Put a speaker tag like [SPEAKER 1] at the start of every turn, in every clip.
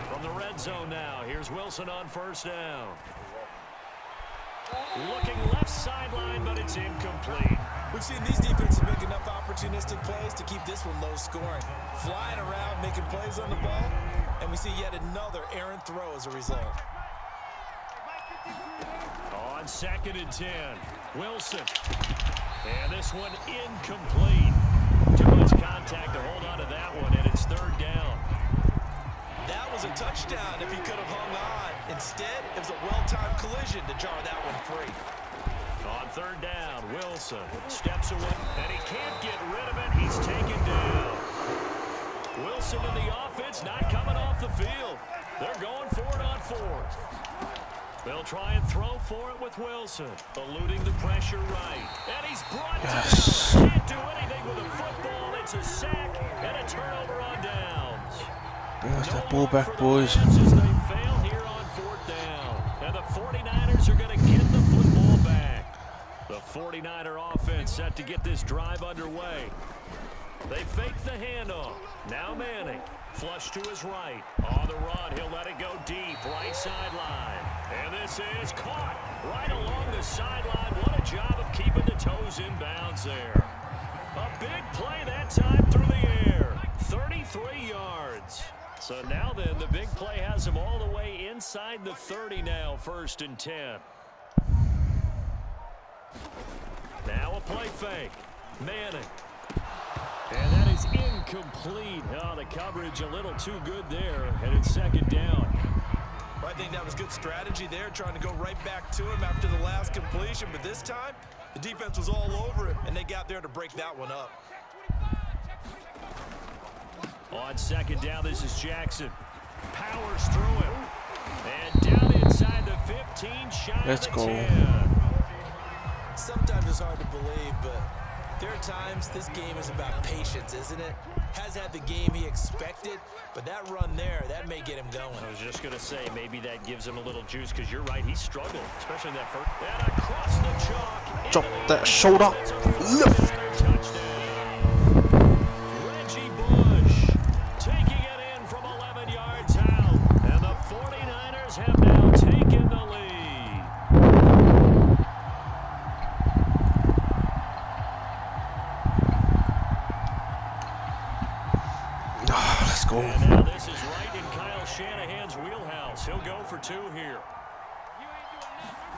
[SPEAKER 1] From the red zone now, here's Wilson on first down. Looking left sideline, but it's incomplete.
[SPEAKER 2] We've seen these defenses make enough opportunistic plays to keep this one low scoring. Flying around, making plays on the ball, and we see yet another errant throw as a result.
[SPEAKER 1] On 2nd and 10, Wilson. And this one incomplete. Too much contact to hold on to that one, and it's 3rd down.
[SPEAKER 2] That was a touchdown if he could have hung on. Instead, it was a well-timed collision to jar that one free.
[SPEAKER 1] On 3rd down, Wilson steps away, and he can't get rid of it. He's taken down. Wilson and the offense not coming off the field. They're going for it on 4th. They'll try and throw for it with Wilson, eluding the pressure right. And he's brought down. Can't do anything with a football. It's a sack and a turnover on downs.
[SPEAKER 3] That's that ball back, boys.
[SPEAKER 1] As they fail here on 4th down. And the 49ers are going to get the football back. The 49er offense set to get this drive underway. They fake the handoff. Now Manning. Flush to his right. On the run, he'll let it go deep. Right sideline. And this is caught right along the sideline. What a job of keeping the toes in bounds there. A big play that time through the air. 33 yards. So now then, the big play has him all the way inside the 30 now, 1st and 10. Now a play fake. Manning. And that is incomplete. Oh, the coverage a little too good there. And it's 2nd down.
[SPEAKER 2] Well, I think that was good strategy there, trying to go right back to him after the last completion. But this time, the defense was all over him, and they got there to break that one up.
[SPEAKER 1] On 2nd down, this is Jackson. Powers through him. And down inside the 15, shot
[SPEAKER 3] Let's
[SPEAKER 1] of the
[SPEAKER 3] go.
[SPEAKER 1] 10.
[SPEAKER 2] Sometimes it's hard to believe, but there are times this game is about patience, isn't it? Has had the game he expected, but that run there, that may get him going.
[SPEAKER 1] I was just going to say, maybe that gives him a little juice, because you're right, he struggled, especially in that first. And across the chalk.
[SPEAKER 3] Drop that shoulder. Lift.
[SPEAKER 1] Reggie Bush taking it in from 11 yards out. And the 49ers have now taken the lead.
[SPEAKER 3] Let's go.
[SPEAKER 1] And now this is right in Kyle Shanahan's wheelhouse. He'll go for 2 here.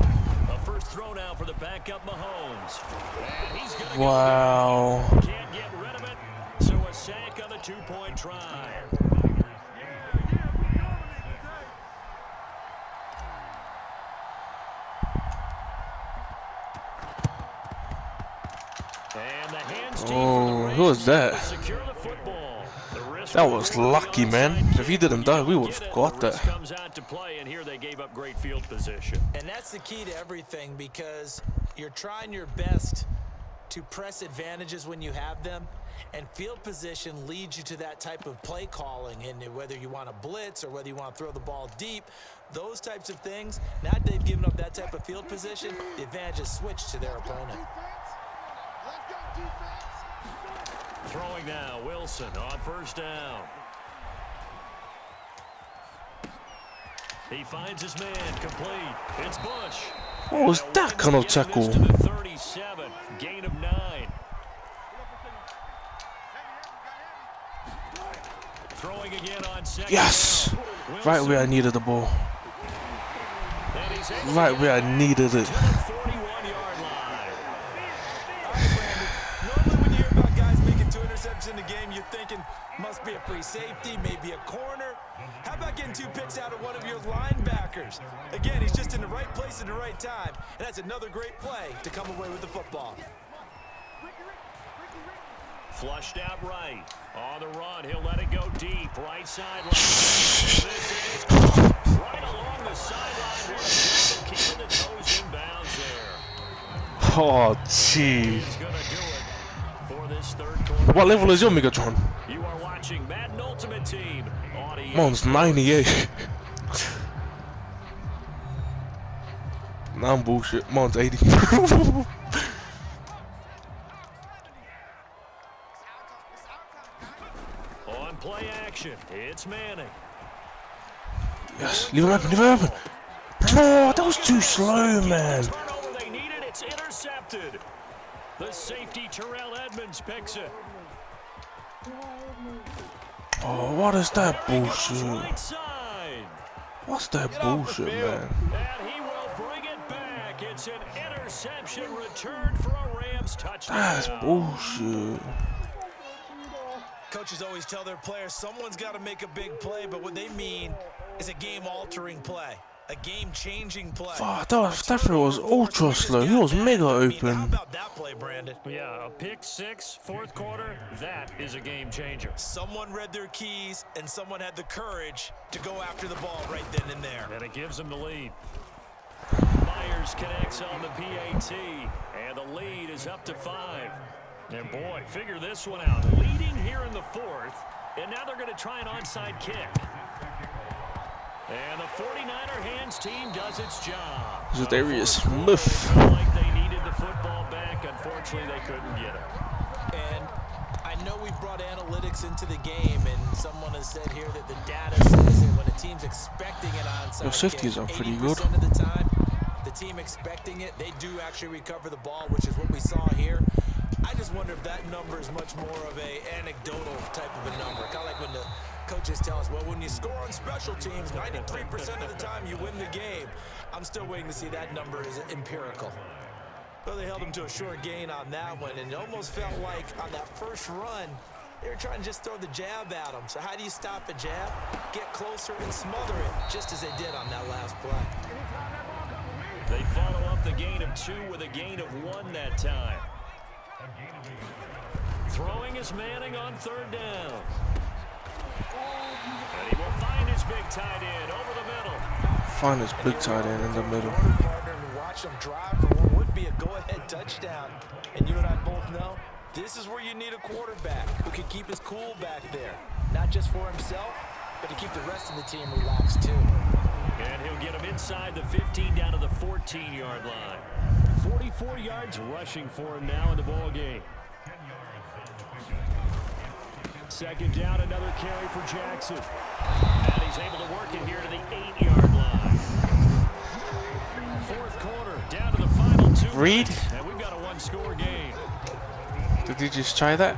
[SPEAKER 1] A first throw now for the backup Mahomes. And he's gonna
[SPEAKER 3] Wow.
[SPEAKER 1] go. Can't get rid of it. So a sack on the 2-point try. And the hands deep
[SPEAKER 3] Oh, who was that?
[SPEAKER 1] secure the football.
[SPEAKER 3] That was lucky, man. If he didn't die, we would have got that.
[SPEAKER 1] Comes out to play, and here they gave up great field position.
[SPEAKER 2] And that's the key to everything, because you're trying your best to press advantages when you have them, and field position leads you to that type of play calling. And whether you want to blitz or whether you want to throw the ball deep, those types of things, now that they've given up that type of field position, the advantage is switched to their opponent.
[SPEAKER 1] Throwing now, Wilson on first down. He finds his man, complete. It's Bush.
[SPEAKER 3] What was that kind of tackle?
[SPEAKER 1] To the 37, gain of 9. Throwing again on 2nd
[SPEAKER 3] Yes!
[SPEAKER 1] down.
[SPEAKER 3] Right where I needed the ball.
[SPEAKER 1] And he's able to
[SPEAKER 3] Right
[SPEAKER 1] get
[SPEAKER 3] where I needed it.
[SPEAKER 1] to the 41-yard line.
[SPEAKER 2] All right, Brandon. Normally when you hear about guys making 2 interceptions in the game, you're thinking must be a free safety, maybe a corner. How about getting 2 picks out of one of your linebackers? Again, he's just in the right place at the right time, and that's another great play to come away with the football.
[SPEAKER 1] Flushed out right. On the run, he'll let it go deep. Right sideline. Right along the sideline. What a keeping the toes in bounds there.
[SPEAKER 3] Oh, jeez.
[SPEAKER 1] He's going to do it for this 3rd quarter.
[SPEAKER 3] What level is your Megatron?
[SPEAKER 1] You are watching Madden Ultimate Team on EA.
[SPEAKER 3] Mine's 98. Nah, I'm bullshit. Mine's 80.
[SPEAKER 1] On play action, it's Manning.
[SPEAKER 3] Yes, leave him open, leave him open. Oh, that was too slow, man.
[SPEAKER 1] Turnover they needed, it's intercepted. The safety Terrell Edmonds picks it.
[SPEAKER 3] Oh, what is that bullshit?
[SPEAKER 1] Right side.
[SPEAKER 3] What's that bullshit, man?
[SPEAKER 1] And he will bring it back. It's an interception return for a Rams touchdown.
[SPEAKER 3] That's bullshit.
[SPEAKER 2] Coaches always tell their players someone's got to make a big play, but what they mean is a game-altering play, a game-changing play.
[SPEAKER 3] Fuck, that throw was ultra slow. He was mega open.
[SPEAKER 2] How about that play, Brandon?
[SPEAKER 1] Yeah, a pick six, fourth quarter, that is a game changer.
[SPEAKER 2] Someone read their keys, and someone had the courage to go after the ball right then and there.
[SPEAKER 1] And it gives them the lead. Myers connects on the PAT, and the lead is up to 5. And boy, figure this one out. Leading here in the fourth, and now they're going to try an onside kick. And the 49er hands team does its job.
[SPEAKER 3] Zadarius Smith.
[SPEAKER 1] Like they needed the football back. Unfortunately, they couldn't get it.
[SPEAKER 2] And I know we brought analytics into the game, and someone has said here that the data says that when a team's expecting an onside
[SPEAKER 3] Your safeties
[SPEAKER 2] kick,
[SPEAKER 3] are pretty good.
[SPEAKER 2] 80% of the time, the team expecting it, they do actually recover the ball, which is what we saw here. I just wonder if that number is much more of a anecdotal type of a number. Kind of like when the coaches tell us, well, when you score on special teams, 93% of the time you win the game. I'm still waiting to see that number is empirical. Well, they held them to a short gain on that one, and it almost felt like on that first run, they were trying to just throw the jab at them. So how do you stop a jab? Get closer and smother it, just as they did on that last play.
[SPEAKER 1] They follow up the gain of 2 with a gain of 1 that time. Throwing is Manning on third down. And he will find his big tight end over the middle.
[SPEAKER 3] Find his big tight end in the middle.
[SPEAKER 2] Partner and watch him drive for what would be a go-ahead touchdown. And you and I both know this is where you need a quarterback who can keep his cool back there. Not just for himself, but to keep the rest of the team relaxed too.
[SPEAKER 1] And he'll get him inside the 15 down to the 14-yard line. 44 yards rushing for him now in the ball game. Second down, another carry for Jackson. And he's able to work it here to the 8-yard line. Fourth quarter, down to the final 2
[SPEAKER 3] Reed?
[SPEAKER 1] minutes, and we've got a 1-score game.
[SPEAKER 3] Did he just try that?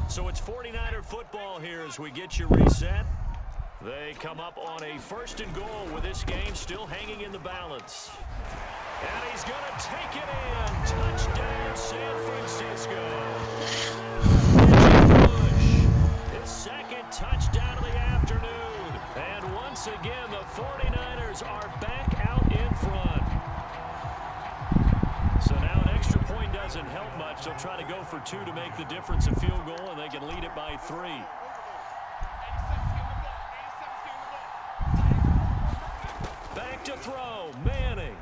[SPEAKER 1] So it's 49er football here as we get you reset. They come up on a 1st and goal with this game still hanging in the balance. And he's going to take it in. Touchdown, San Francisco. His second touchdown of the afternoon. And once again, the 49ers are back out in front. So now an extra point doesn't help much. They'll try to go for 2 to make the difference a field goal, and they can lead it by 3. Back to throw, Manning.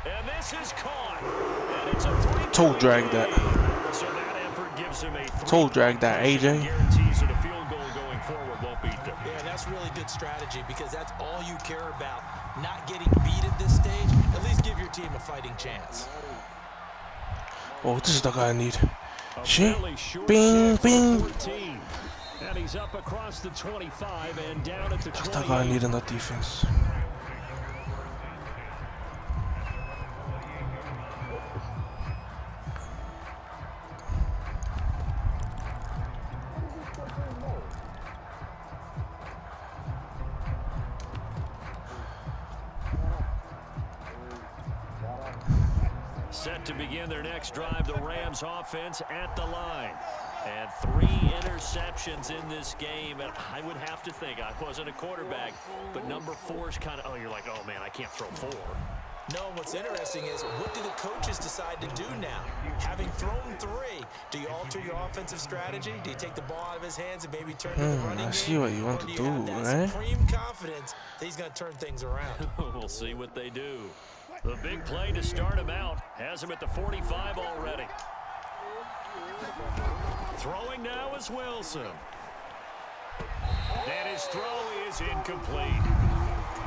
[SPEAKER 1] And this is caught. And it's a 3-point
[SPEAKER 3] Toe drag that.
[SPEAKER 1] So that effort gives him a 3.
[SPEAKER 3] Toe drag that, AJ.
[SPEAKER 1] Guarantees that a field goal going forward won't beat them.
[SPEAKER 2] Yeah, that's really good strategy because that's all you care about. Not getting beat at this stage. At least give your team a fighting chance.
[SPEAKER 3] Oh, this is the guy I need.
[SPEAKER 1] A
[SPEAKER 3] Shit.
[SPEAKER 1] fairly short
[SPEAKER 3] Bing,
[SPEAKER 1] kick for
[SPEAKER 3] bing.
[SPEAKER 1] 14. And he's up across the 25 and down at the 28.
[SPEAKER 3] That's the guy I need in that defense.
[SPEAKER 1] Set to begin their next drive, the Rams offense at the line. And 3 interceptions in this game. And I would have to think, I wasn't a quarterback, but number 4 is kind of, oh, you're like, oh, man, I can't throw 4.
[SPEAKER 2] No, what's interesting is what do the coaches decide to do now? Having thrown 3, do you alter your offensive strategy? Do you take the ball out of his hands and maybe turn to the running game?
[SPEAKER 3] I see what you want
[SPEAKER 2] Or
[SPEAKER 3] to
[SPEAKER 2] you
[SPEAKER 3] do,
[SPEAKER 2] have that
[SPEAKER 3] right?
[SPEAKER 2] supreme confidence that he's going to turn things around?
[SPEAKER 1] We'll see what they do. The big play to start him out has him at the 45 already. Throw is Wilson. And his throw is incomplete.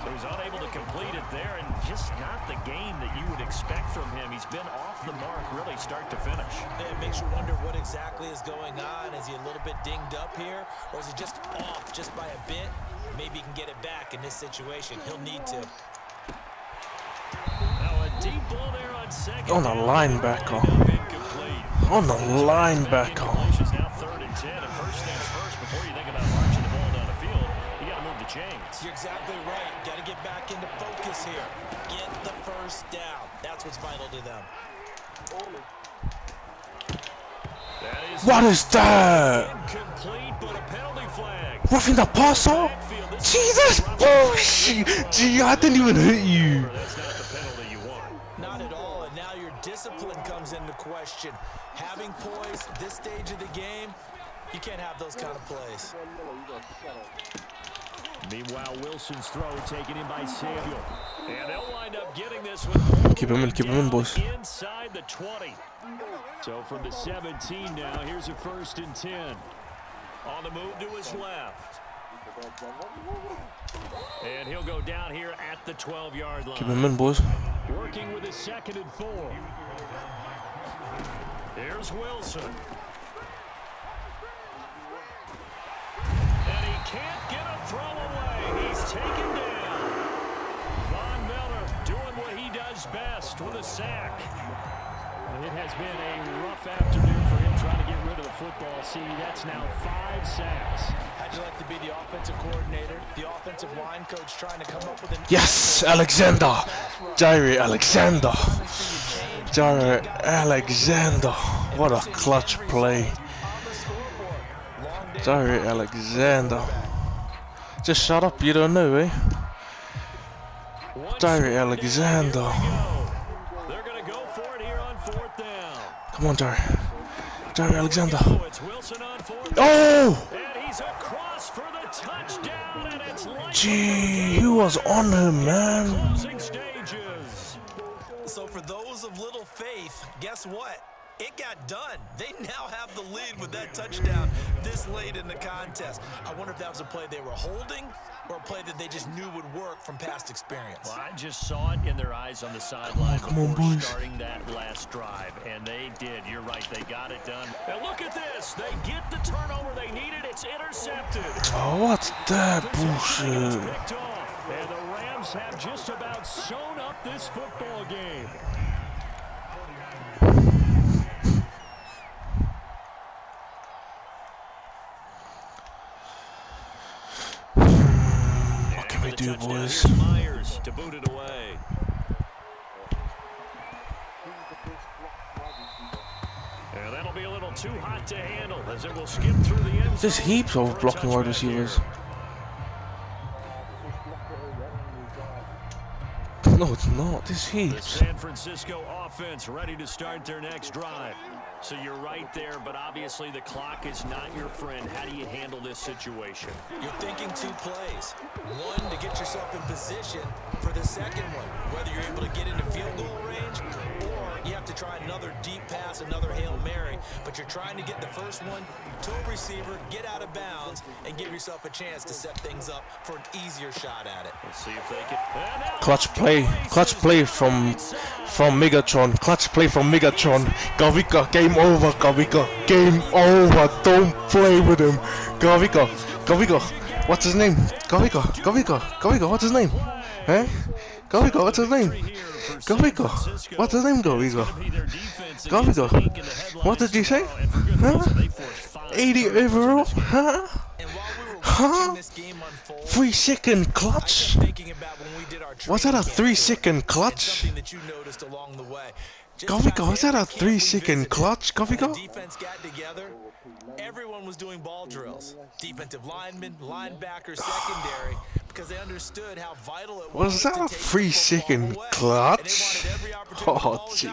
[SPEAKER 1] So he's unable to complete it there, and just not the game that you would expect from him. He's been off the mark really start to finish.
[SPEAKER 2] It makes you wonder what exactly is going on. Is he a little bit dinged up here, or is he just off just by a bit? Maybe he can get it back in this situation. He'll need to.
[SPEAKER 1] Now a deep ball there on second.
[SPEAKER 3] On the linebacker. On the linebacker.
[SPEAKER 1] Now 3rd and 10, and first things first, before you think about marching the ball down the field, you got to move the chains.
[SPEAKER 2] You're exactly right. Got to get back into focus here. Get the first down. That's what's vital to them.
[SPEAKER 3] What is that?
[SPEAKER 1] Incomplete, but a penalty flag.
[SPEAKER 3] Roughing the passer? Jesus bullshit! Gee, I didn't even hit you.
[SPEAKER 1] That's not the penalty you want.
[SPEAKER 2] Not at all, and now your discipline comes into question. Having poise this stage of the game, you can't have those kind of plays.
[SPEAKER 1] Meanwhile, Wilson's throw taken in by Samuel. And they'll wind up getting this one.
[SPEAKER 3] Keep him in, boys.
[SPEAKER 1] Inside the 20. So from the 17 now, here's a 1st and 10. On the move to his left. And he'll go down here at the 12-yard line.
[SPEAKER 3] Keep him in, boys.
[SPEAKER 1] Working with his 2nd and 4. Here's Wilson. And he can't get a throw away. He's taken down. Von Miller doing what he does best with a sack. It has been a rough afternoon for him trying to get rid of the football. See, that's now 5 sacks.
[SPEAKER 2] How'd you like to be the offensive coordinator, the offensive line coach trying to come up with an...
[SPEAKER 3] Yes, Alexander. Jaire Alexander. Jaire Alexander. What a clutch play. Jaire Alexander. Just shut up, you don't know, eh? Jaire Alexander.
[SPEAKER 1] They're going to go for it here on 4th down.
[SPEAKER 3] Come on, Jaire. Jaire Alexander.
[SPEAKER 1] It's Wilson on 4th.
[SPEAKER 3] Oh!
[SPEAKER 1] And he's across for the touchdown, and it's
[SPEAKER 3] Gee, he was on him, man.
[SPEAKER 1] closing stages.
[SPEAKER 2] So for those of little faith, guess what? It got done. They now have the lead with that touchdown this late in the contest. I wonder if that was a play they were holding or a play that they just knew would work from past experience.
[SPEAKER 1] Well, I just saw it in their eyes on the sideline before starting that last drive, and they did. You're right. They got it done. And look at this. They get the turnover they needed. It's intercepted.
[SPEAKER 3] Oh, what's that bullshit?
[SPEAKER 1] And the Rams have just about sewn up this football game.
[SPEAKER 3] What can we do, boys?
[SPEAKER 1] Myers to boot it away. And that'll be a little too hot to handle as it will skip through the end zone.
[SPEAKER 3] There's heaps of blocking wide receivers. No, it's not. There's
[SPEAKER 1] The
[SPEAKER 3] heaps.
[SPEAKER 1] San Francisco offense ready to start their next drive. So you're right there, but obviously the clock is not your friend. How do you handle this situation?
[SPEAKER 2] You're thinking 2 plays. One, to get yourself in position for the second one, whether you're able to get into field goal range or you have to try another deep pass, another Hail Mary, but you're trying to get the first one to a receiver, get out of bounds, and give yourself a chance to set things up for an easier shot at it.
[SPEAKER 1] Let's see if they can.
[SPEAKER 3] Clutch play from Megatron. Clutch play from Megatron. Gavika, game over. Gavika, game over. Don't play with him. Gavika, what's his name? Gavika, what's his name? Eh? Gavika, what's his name? Gavika, what's his name? Gavika, what did you say? Huh? 80 overall? Huh? Huh? 3-second clutch? Was that a 3-second clutch? Gavika, was that a 3-second clutch, Gavika?
[SPEAKER 2] Defense got together. Everyone was doing ball drills. Defensive linemen, linebackers, secondary, because they understood how vital it was.
[SPEAKER 3] Was that a 3-second clutch? Oh, gee.